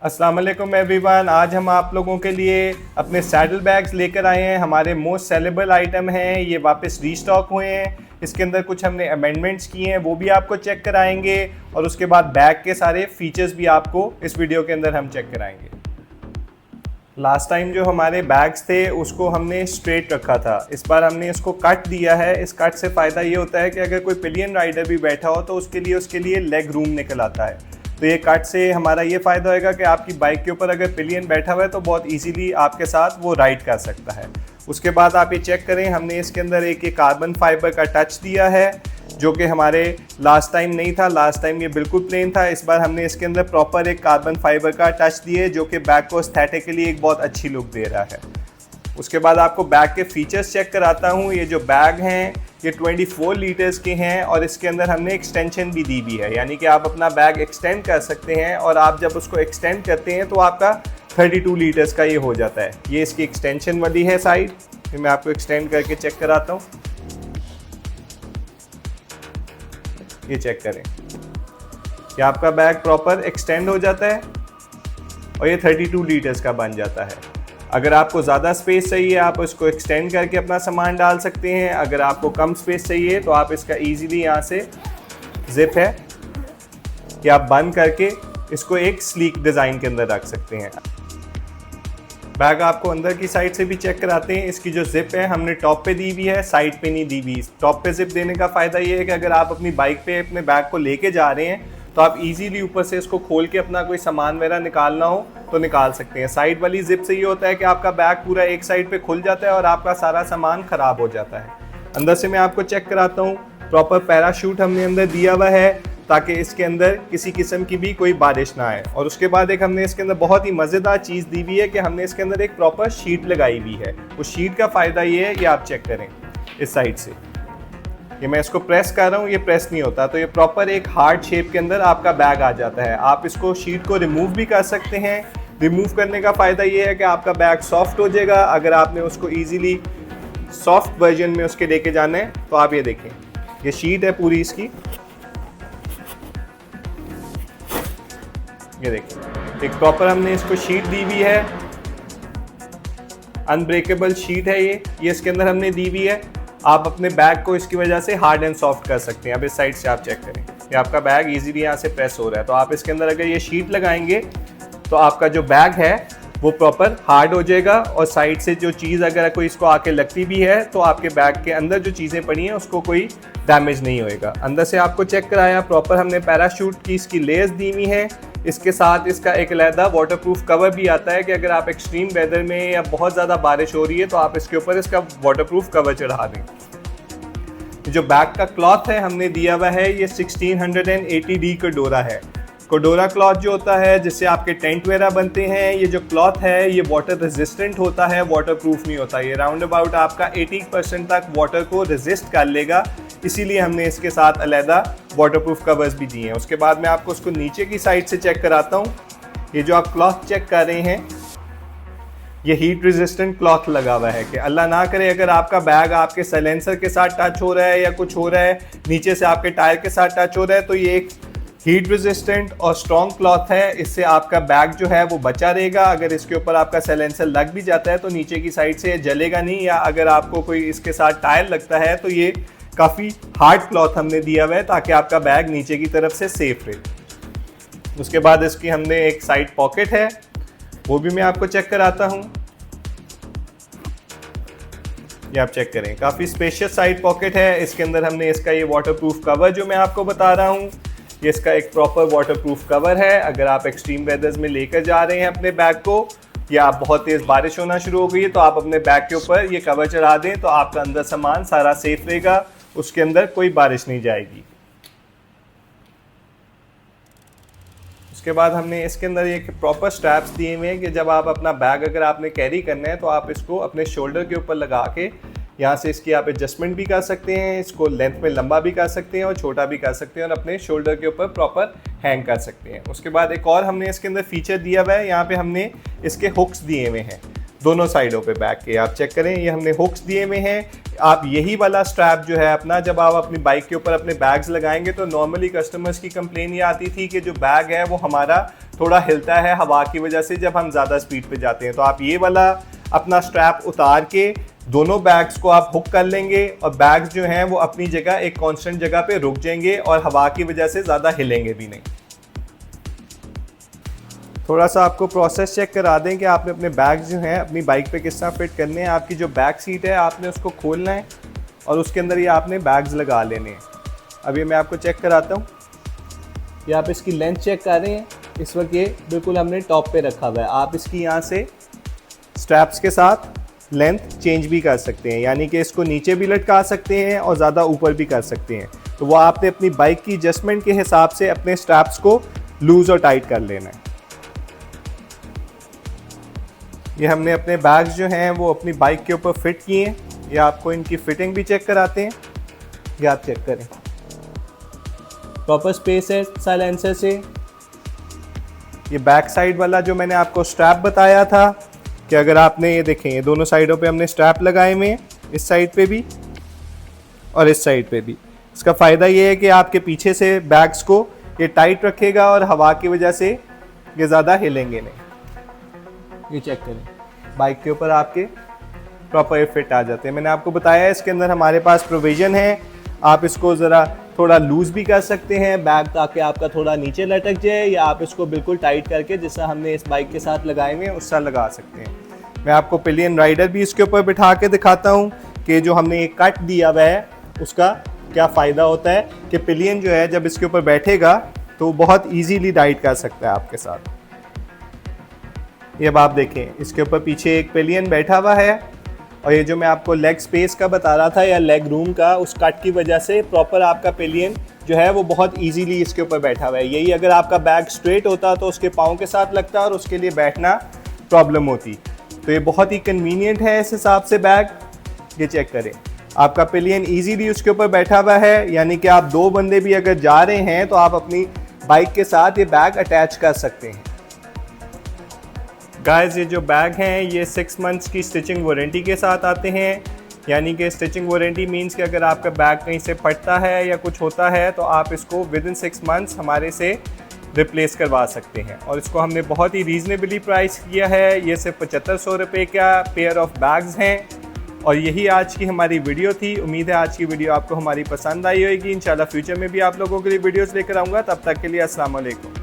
अस्सलाम वालेकुम एवरीवन। आज हम आप लोगों के लिए अपने सैडल बैग्स लेकर आए हैं। हमारे मोस्ट सेलेबल आइटम हैं, ये वापस रीस्टॉक हुए हैं। इसके अंदर कुछ हमने अमेंडमेंट्स किए हैं, वो भी आपको चेक कराएंगे और उसके बाद बैग के सारे फीचर्स भी आपको इस वीडियो के अंदर हम चेक कराएंगे। लास्ट टाइम जो हमारे बैग्स थे उसको हमने स्ट्रेट रखा था, इस बार हमने इसको कट दिया है। इस कट से फ़ायदा ये होता है कि अगर कोई पिलियन राइडर भी बैठा हो तो उसके लिए लेग रूम निकल आता है। तो ये कट से हमारा ये फ़ायदा होगा कि आपकी बाइक के ऊपर अगर पिलियन बैठा हुआ है तो बहुत इजीली आपके साथ वो राइड कर सकता है। उसके बाद आप ये चेक करें, हमने इसके अंदर एक ये कार्बन फाइबर का टच दिया है जो कि हमारे लास्ट टाइम नहीं था। लास्ट टाइम ये बिल्कुल प्लेन था, इस बार हमने इसके अंदर प्रॉपर एक कार्बन फाइबर का टच दिए जो कि बैग को एस्थेटिकली एक बहुत अच्छी लुक दे रहा है। उसके बाद आपको बैग के फीचर्स चेक कराता हूँ। ये जो बैग हैं ये 24 लीटर्स के हैं और इसके अंदर हमने एक्सटेंशन भी दी हुई है, यानी कि आप अपना बैग एक्सटेंड कर सकते हैं और आप जब उसको एक्सटेंड करते हैं तो आपका 32 लीटर्स का ये हो जाता है। ये इसकी एक्सटेंशन वाली है साइड, फिर मैं आपको एक्सटेंड करके चेक कराता हूँ। ये चेक करें, ये आपका बैग प्रॉपर एक्सटेंड हो जाता है और ये 32 लीटर्स का बन जाता है। अगर आपको ज़्यादा स्पेस चाहिए आप इसको एक्सटेंड करके अपना सामान डाल सकते हैं। अगर आपको कम स्पेस चाहिए तो आप इसका इजीली यहाँ से जिप है कि आप बंद करके इसको एक स्लीक डिज़ाइन के अंदर रख सकते हैं। बैग आपको अंदर की साइड से भी चेक कराते हैं। इसकी जो जिप है हमने टॉप पे दी हुई है, साइड पे नहीं दी हुई। टॉप पे जिप देने का फ़ायदा ये है कि अगर आप अपनी बाइक पे अपने बैग को लेके जा रहे हैं तो आप इजीली ऊपर से इसको खोल के अपना कोई सामान वगैरह निकालना हो तो निकाल सकते हैं। साइड वाली जिप से ये होता है कि आपका बैग पूरा एक साइड पे खुल जाता है और आपका सारा सामान ख़राब हो जाता है। अंदर से मैं आपको चेक कराता हूँ। प्रॉपर पैराशूट हमने अंदर दिया हुआ है ताकि इसके अंदर किसी किस्म की भी कोई बारिश ना आए। और उसके बाद एक हमने इसके अंदर बहुत ही मज़ेदार चीज़ दी हुई है कि हमने इसके अंदर एक प्रॉपर शीट लगाई हुई है। उस शीट का फ़ायदा ये है कि आप चेक करें इस साइड से, ये मैं इसको प्रेस कर रहा हूँ, ये प्रेस नहीं होता, तो ये प्रॉपर एक हार्ड शेप के अंदर आपका बैग आ जाता है। आप इसको शीट को रिमूव भी कर सकते हैं। रिमूव करने का फ़ायदा ये है कि आपका बैग सॉफ्ट हो जाएगा। अगर आपने उसको इजीली सॉफ्ट वर्जन में उसके लेके जाना है तो आप ये देखें, ये शीट है पूरी इसकी, ये देखें एक प्रॉपर हमने इसको शीट दी हुई है, अनब्रेकेबल शीट है ये इसके अंदर हमने दी हुई है। आप अपने बैग को इसकी वजह से हार्ड एंड सॉफ्ट कर सकते हैं। अब इस साइड से आप चेक करें, ये आपका बैग इजीली यहाँ से प्रेस हो रहा है। तो आप इसके अंदर अगर ये शीट लगाएंगे तो आपका जो बैग है वो प्रॉपर हार्ड हो जाएगा और साइड से जो चीज़ अगर कोई इसको आके लगती भी है तो आपके बैग के अंदर जो चीज़ें पड़ी हैं उसको कोई डैमेज नहीं होएगा। अंदर से आपको चेक कराया, प्रॉपर हमने पैराशूट की इसकी लेयर्स दी हुई हैं। इसके साथ इसका एक अलहदा वाटरप्रूफ कवर भी आता है कि अगर आप एक्सट्रीम वेदर में या बहुत ज़्यादा बारिश हो रही है तो आप इसके ऊपर इसका वाटरप्रूफ कवर चढ़ा दें। जो बैग का क्लॉथ है हमने दिया हुआ है ये 1680D कोडोरा है। कोडोरा क्लॉथ जो होता है जिससे आपके टेंट वगैरह बनते हैं, ये जो क्लॉथ है ये वाटर रेजिस्टेंट होता है, वाटरप्रूफ नहीं होता। ये राउंड अबाउट आपका 80% तक वाटर को रेजिस्ट कर लेगा, इसीलिए हमने इसके साथ अलहदा वाटरप्रूफ कवर्स भी दिए हैं। उसके बाद मैं आपको उसको नीचे की साइड से चेक कराता हूँ। ये जो आप क्लॉथ चेक कर रहे हैं ये हीट रेजिस्टेंट क्लॉथ लगा हुआ है कि अल्लाह ना करे अगर आपका बैग आपके साइलेंसर के साथ टच हो रहा है या कुछ हो रहा है, नीचे से आपके टायर के साथ टच हो रहा है, तो ये एक हीट रेजिस्टेंट और स्ट्रॉन्ग क्लॉथ है। इससे आपका बैग जो है वो बचा रहेगा। अगर इसके ऊपर आपका साइलेंसर लग भी जाता है तो नीचे की साइड से जलेगा नहीं, या अगर आपको कोई इसके साथ टायर लगता है तो ये काफ़ी हार्ड क्लॉथ हमने दिया हुआ है ताकि आपका बैग नीचे की तरफ से सेफ रहे। उसके बाद इसकी हमने एक साइड पॉकेट है, वो भी मैं आपको चेक कराता हूँ। ये आप चेक करें, काफ़ी स्पेशियस साइड पॉकेट है। इसके अंदर हमने इसका ये वाटरप्रूफ कवर जो मैं आपको बता रहा हूँ, ये इसका एक प्रॉपर वाटरप्रूफ कवर है। अगर आप एक्सट्रीम वेदर्स में लेकर जा रहे हैं अपने बैग को या बहुत तेज़ बारिश होना शुरू हो गई है तो आप अपने बैग के ऊपर ये कवर चढ़ा दें तो आपका अंदर सामान सारा सेफ रहेगा, उसके अंदर कोई बारिश नहीं जाएगी। उसके बाद हमने इसके अंदर एक प्रॉपर स्ट्रैप्स दिए हुए हैं कि जब आप अपना बैग अगर आपने कैरी करना है तो आप इसको अपने शोल्डर के ऊपर लगा के यहाँ से इसकी आप एडजस्टमेंट भी कर सकते हैं, इसको लेंथ में लंबा भी कर सकते हैं और छोटा भी कर सकते हैं और अपने शोल्डर के ऊपर प्रॉपर हैंग कर सकते हैं। उसके बाद एक और हमने इसके अंदर फीचर दिया हुआ है, यहाँ पे हमने इसके हुक्स दिए हुए हैं दोनों साइडों पे बैग के, आप चेक करें ये हमने हुक्स दिए हुए हैं आप यही वाला स्ट्रैप जो है अपना, जब आप अपनी बाइक के ऊपर अपने बैग्स लगाएंगे तो नॉर्मली कस्टमर्स की कंप्लेन ये आती थी कि जो बैग है वो हमारा थोड़ा हिलता है हवा की वजह से जब हम ज़्यादा स्पीड पे जाते हैं। तो आप ये वाला अपना स्ट्रैप उतार के दोनों बैग्स को आप हुक कर लेंगे और बैग्स जो हैं वो अपनी जगह एक कांस्टेंट जगह पे रुक जाएंगे और हवा की वजह से ज़्यादा हिलेंगे भी नहीं। थोड़ा सा आपको प्रोसेस चेक करा दें कि आपने अपने बैग्स जो हैं अपनी बाइक पे किस तरह फिट करने हैं। आपकी जो बैक सीट है आपने उसको खोलना है और उसके अंदर ये आपने बैग्स लगा लेने हैं। अभी मैं आपको चेक कराता हूँ। ये आप इसकी लेंथ चेक कर रहे हैं, इस वक्त ये बिल्कुल हमने टॉप पे रखा हुआ है। आप इसकी यहाँ से स्ट्रैप्स के साथ लेंथ चेंज भी कर सकते हैं, यानी कि इसको नीचे भी लटका सकते हैं और ज़्यादा ऊपर भी कर सकते हैं। तो वो आपने अपनी बाइक की एडजस्टमेंट के हिसाब से अपने स्ट्रैप्स को लूज़ और टाइट कर लेना है। ये हमने अपने बैग्स जो हैं वो अपनी बाइक के ऊपर फिट किए हैं। ये आपको इनकी फिटिंग भी चेक कराते हैं, ये आप चेक करें। प्रॉपर स्पेस है साइलेंसर से। ये बैक साइड वाला जो मैंने आपको स्ट्रैप बताया था कि अगर आपने ये देखें, ये दोनों साइडों पे हमने स्ट्रैप लगाए हुए हैं, इस साइड पे भी और इस साइड पे भी। इसका फ़ायदा ये है कि आपके पीछे से बैग्स को ये टाइट रखेगा और हवा की वजह से ये ज़्यादा हिलेंगे नहीं। ये चेक करें, बाइक के ऊपर आपके प्रॉपर फिट आ जाते हैं। मैंने आपको बताया इसके अंदर हमारे पास प्रोविज़न है, आप इसको ज़रा थोड़ा लूज़ भी कर सकते हैं बैग, ताकि आपका थोड़ा नीचे लटक जाए, या आप इसको बिल्कुल टाइट करके जैसा हमने इस बाइक के साथ लगाए हुए हैं उससा लगा सकते हैं। मैं आपको पिलियन राइडर भी इसके ऊपर बिठा के दिखाता हूँ कि जो हमने एक कट दिया हुआ है उसका क्या फ़ायदा होता है कि पिलियन जो है जब इसके ऊपर बैठेगा तो बहुत ईजीली राइड कर सकता है आपके साथ। ये अब आप देखें, इसके ऊपर पीछे एक पिलियन बैठा हुआ है और ये जो मैं आपको लेग स्पेस का बता रहा था या लेग रूम का, उस कट की वजह से प्रॉपर आपका पिलियन जो है वो बहुत इजीली इसके ऊपर बैठा हुआ है। यही अगर आपका बैग स्ट्रेट होता तो उसके पाँव के साथ लगता और उसके लिए बैठना प्रॉब्लम होती। तो ये बहुत ही कन्वीनियंट है इस हिसाब से बैग। ये चेक करें, आपका पिलियन ईजीली उसके ऊपर बैठा हुआ है, यानी कि आप दो बंदे भी अगर जा रहे हैं तो आप अपनी बाइक के साथ ये बैग अटैच कर सकते हैं। गाइस, ये जो बैग हैं ये 6 मंथ्स की स्टिचिंग वारंटी के साथ आते हैं, यानी कि स्टिचिंग वारंटी मींस कि अगर आपका बैग कहीं से फटता है या कुछ होता है तो आप इसको विदिन 6 मंथ्स हमारे से रिप्लेस करवा सकते हैं। और इसको हमने बहुत ही रीज़नेबली प्राइस किया है। ये सिर्फ 7500 रुपये का पेयर ऑफ बैग्स हैं। और यही आज की हमारी वीडियो थी। उम्मीद है आज की वीडियो आपको हमारी पसंद आई होगी। इंशाल्लाह फ्यूचर में भी आप लोगों के लिए वीडियोज़ लेकर आऊँगा। तब तक के लिए अस्सलाम वालेकुम।